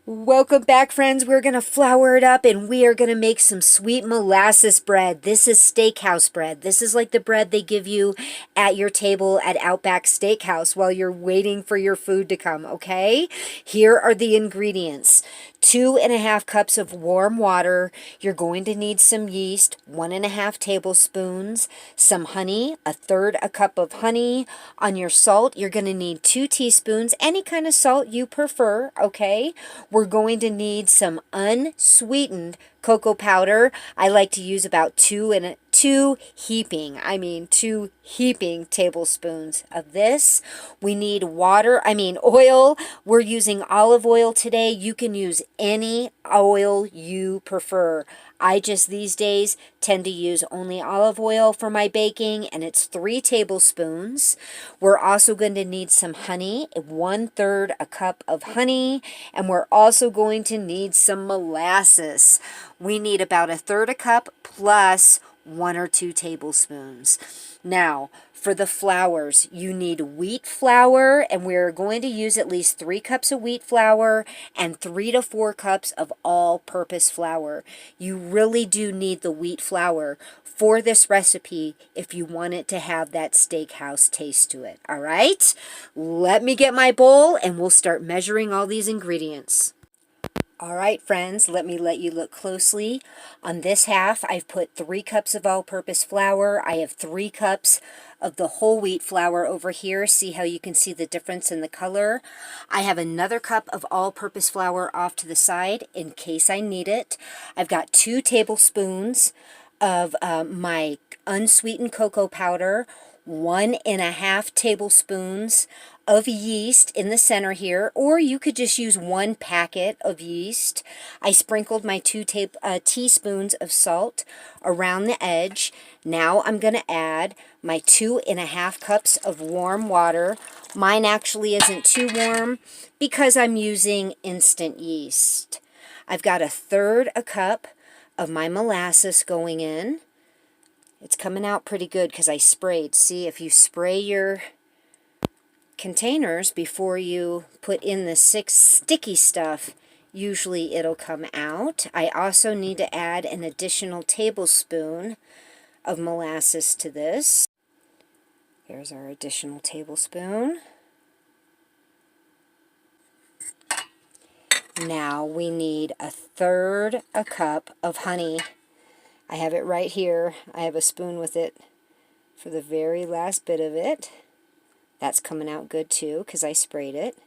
Welcome back, friends. We're going to flour it up and we are going to make some sweet molasses bread. This is Steakhouse bread. This is like the bread they give you at your table at Outback Steakhouse while you're waiting for your food to come, okay? Here are the ingredients. 2½ cups of warm water. You're going to need some yeast, 1½ tablespoons, some honey, 1/3 a cup of honey. On your salt, you're going to need 2 teaspoons, any kind of salt you prefer, okay? We're going to need some unsweetened cocoa powder. I like to use about 2 heaping tablespoons of this. We need oil. We're using olive oil today. You can use any oil you prefer. I just these days tend to use only olive oil for my baking, and it's 3 tablespoons. We're also going to need some honey, 1/3 a cup of honey, and we're also going to need some molasses. We need about 1/3 a cup plus 1 or 2 tablespoons. Now, for the flours, you need wheat flour, and we're going to use at least 3 cups of wheat flour and 3 to 4 cups of all-purpose flour. You really do need the wheat flour for this recipe if you want it to have that steakhouse taste to it, all right? Let me get my bowl, and we'll start measuring all these ingredients. All right, friends, let you look closely. On this half, I've put 3 cups of all-purpose flour. I have 3 cups of the whole wheat flour over here. See how you can see the difference in the color? I have another cup of all-purpose flour off to the side in case I need it. I've got 2 tablespoons of my unsweetened cocoa powder, 1½ tablespoons of yeast in the center here, or you could just use 1 packet of yeast. I sprinkled my 2 teaspoons of salt around the edge. Now I'm going to add my 2½ cups of warm water. Mine actually isn't too warm because I'm using instant yeast. I've got 1/3 a cup of my molasses going in. It's coming out pretty good because I sprayed. See, if you spray your containers before you put in the sticky stuff, usually it'll come out. I also need to add an additional tablespoon of molasses to this. There's our additional tablespoon. Now we need 1/3 a cup of honey. I have it right here. I have a spoon with it for the very last bit of it. That's coming out good too because I sprayed it.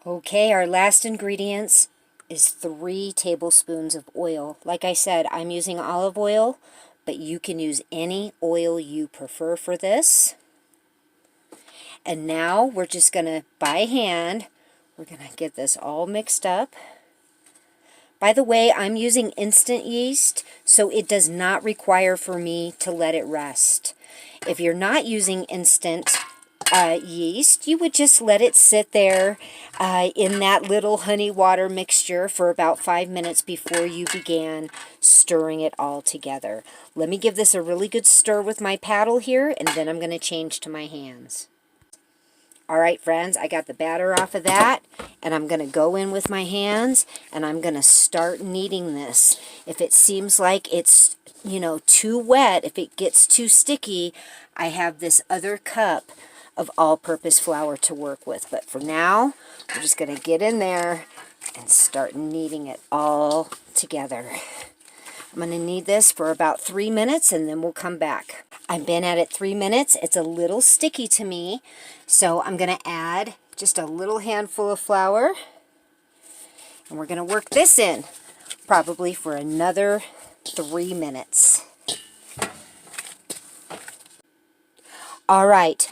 Okay, our last ingredients is 3 tablespoons of oil. Like I said, I'm using olive oil, but you can use any oil you prefer for this. And now we're just going to, by hand, we're going to get this all mixed up. By the way, I'm using instant yeast, so it does not require for me to let it rest. If you're not using instant yeast, you would just let it sit there in that little honey water mixture for about 5 minutes before you began stirring it all together. Let me give this a really good stir with my paddle here, and then I'm going to change to my hands. All right, friends, I got the batter off of that, and I'm going to go in with my hands, and I'm going to start kneading this. If it seems like it's, too wet, if it gets too sticky, I have this other cup of all-purpose flour to work with. But for now, we're just going to get in there and start kneading it all together. I'm going to knead this for about 3 minutes, and then we'll come back. I've been at it 3 minutes. It's a little sticky to me, so I'm going to add just a little handful of flour, and we're going to work this in probably for another 3 minutes. All right,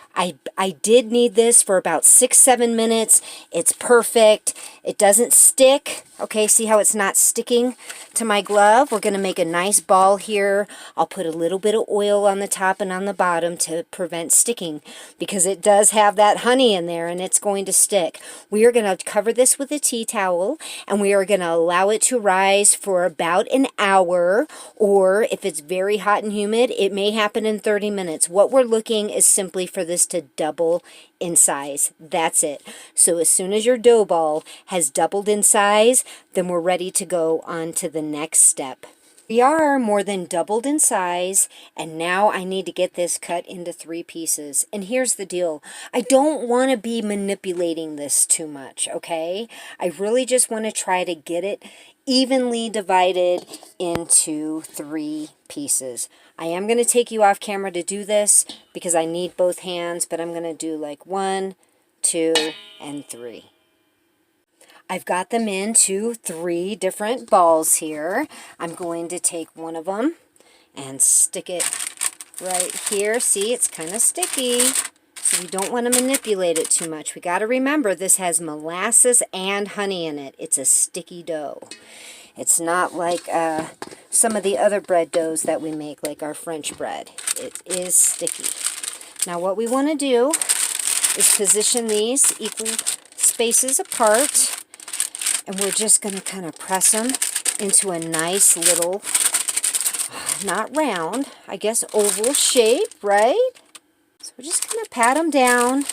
I did knead this for about 6-7 minutes. It's perfect. It doesn't stick. Okay, see how it's not sticking to my glove? We're going to make a nice ball here. I'll put a little bit of oil on the top and on the bottom to prevent sticking because it does have that honey in there and it's going to stick. We are going to cover this with a tea towel and we are going to allow it to rise for about an hour, or if it's very hot and humid, it may happen in 30 minutes. What we're looking is simply for this to double in size. That's it. So as soon as your dough ball has doubled in size, then we're ready to go on to the next step. We are more than doubled in size, and now I need to get this cut into 3 pieces. And here's the deal. I don't want to be manipulating this too much, okay? I really just want to try to get it evenly divided into 3 pieces. I am going to take you off camera to do this because I need both hands, but I'm going to do like 1, 2, and 3. I've got them into 3 different balls here. I'm going to take one of them and stick it right here. See, it's kind of sticky, so we don't want to manipulate it too much. We got to remember this has molasses and honey in it. It's a sticky dough. It's not like some of the other bread doughs that we make, like our French bread. It is sticky. Now what we want to do is position these equal spaces apart. And we're just going to kind of press them into a nice little, not round, I guess oval shape, right? So we're just going to pat them down,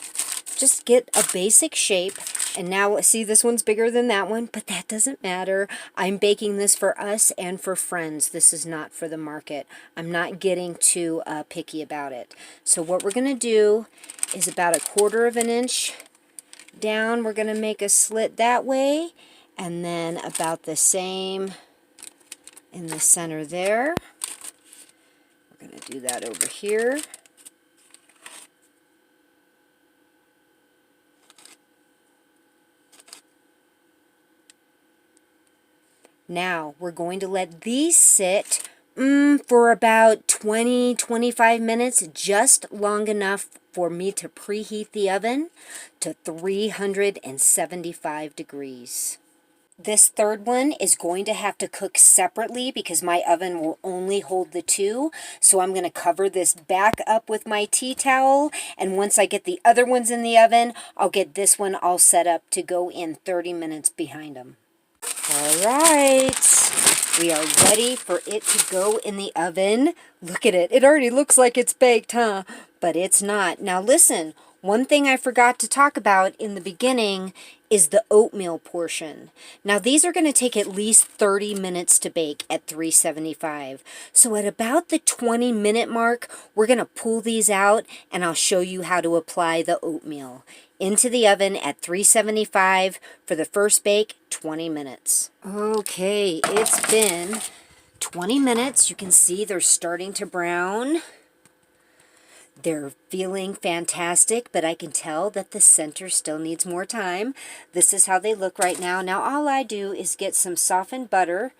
just get a basic shape. And now, see, this one's bigger than that one, but that doesn't matter. I'm baking this for us and for friends. This is not for the market. I'm not getting too picky about it. So what we're going to do is about 1/4 inch down. We're going to make a slit that way. And then about the same in the center there. We're going to do that over here. Now we're going to let these sit for about 20-25 minutes, just long enough for me to preheat the oven to 375 degrees. This third one is going to have to cook separately because my oven will only hold the 2. So I'm going to cover this back up with my tea towel. And once I get the other ones in the oven, I'll get this one all set up to go in 30 minutes behind them. All right. We are ready for it to go in the oven. Look at it. It already looks like it's baked, huh? But it's not. Now listen, one thing I forgot to talk about in the beginning is the oatmeal portion. Now these are going to take at least 30 minutes to bake at 375. So at about the 20-minute mark, we're going to pull these out and I'll show you how to apply the oatmeal. Into the oven at 375 for the first bake, 20 minutes. Okay, it's been 20 minutes. You can see they're starting to brown. They're feeling fantastic, but I can tell that the center still needs more time. This is how they look right now. Now all I do is get some softened butter,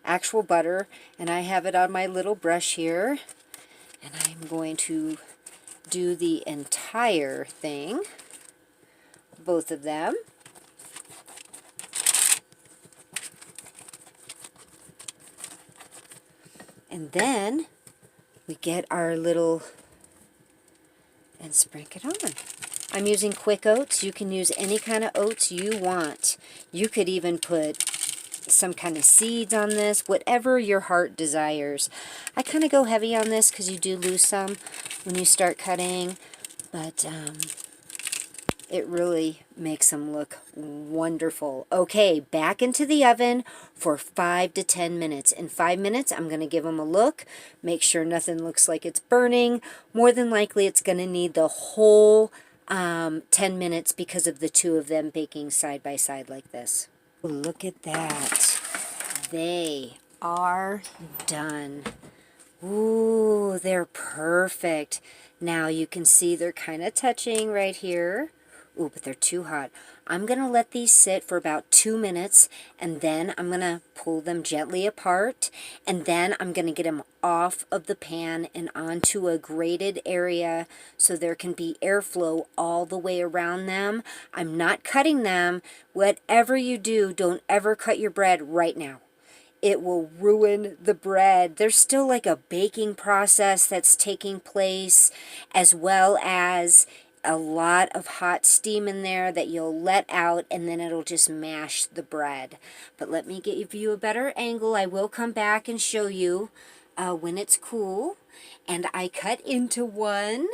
actual butter, and I have it on my little brush here. And I'm going to do the entire thing, both of them. And then we get our little, and sprinkle it on. I'm using quick oats. You can use any kind of oats you want. You could even put some kind of seeds on this, whatever your heart desires. I kind of go heavy on this because you do lose some when you start cutting, but it really makes them look wonderful. Okay, back into the oven for 5 to 10 minutes. In 5 minutes, I'm going to give them a look, make sure nothing looks like it's burning. More than likely, it's going to need the whole 10 minutes because of the 2 of them baking side by side like this. Look at that. They are done. Ooh, they're perfect. Now you can see they're kind of touching right here. Ooh, but they're too hot. I'm going to let these sit for about 2 minutes, and then I'm going to pull them gently apart, and then I'm going to get them off of the pan and onto a grated area so there can be airflow all the way around them. I'm not cutting them. Whatever you do, don't ever cut your bread right now. It will ruin the bread. There's still like a baking process that's taking place, as well as a lot of hot steam in there that you'll let out, and then it'll just mash the bread. But let me give you a better angle. I will come back and show you when it's cool. And I cut into one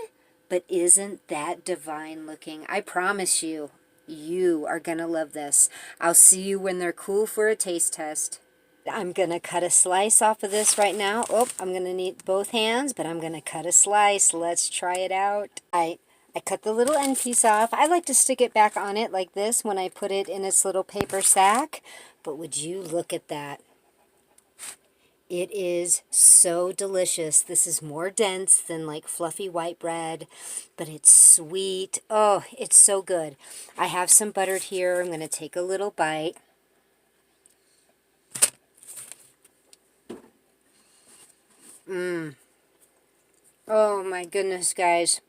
But isn't that divine looking? I promise you, you are going to love this. I'll see you when they're cool for a taste test. I'm going to cut a slice off of this right now. Oh, I'm going to need both hands, but I'm going to cut a slice. Let's try it out. I cut the little end piece off. I like to stick it back on it like this when I put it in its little paper sack. But would you look at that? It is so delicious. This is more dense than like fluffy white bread, but it's sweet. Oh, it's so good. I have some buttered here. I'm going to take a little bite. Oh my goodness, guys.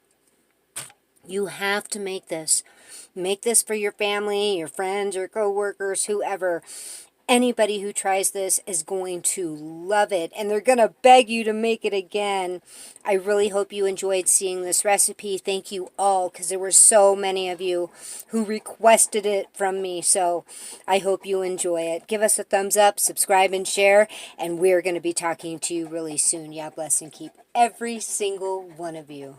You have to make this. Make this for your family, your friends, your coworkers, whoever. Anybody who tries this is going to love it, and they're going to beg you to make it again. I really hope you enjoyed seeing this recipe. Thank you all, because there were so many of you who requested it from me, so I hope you enjoy it. Give us a thumbs up, subscribe, and share, and we're going to be talking to you really soon. God bless and keep every single one of you.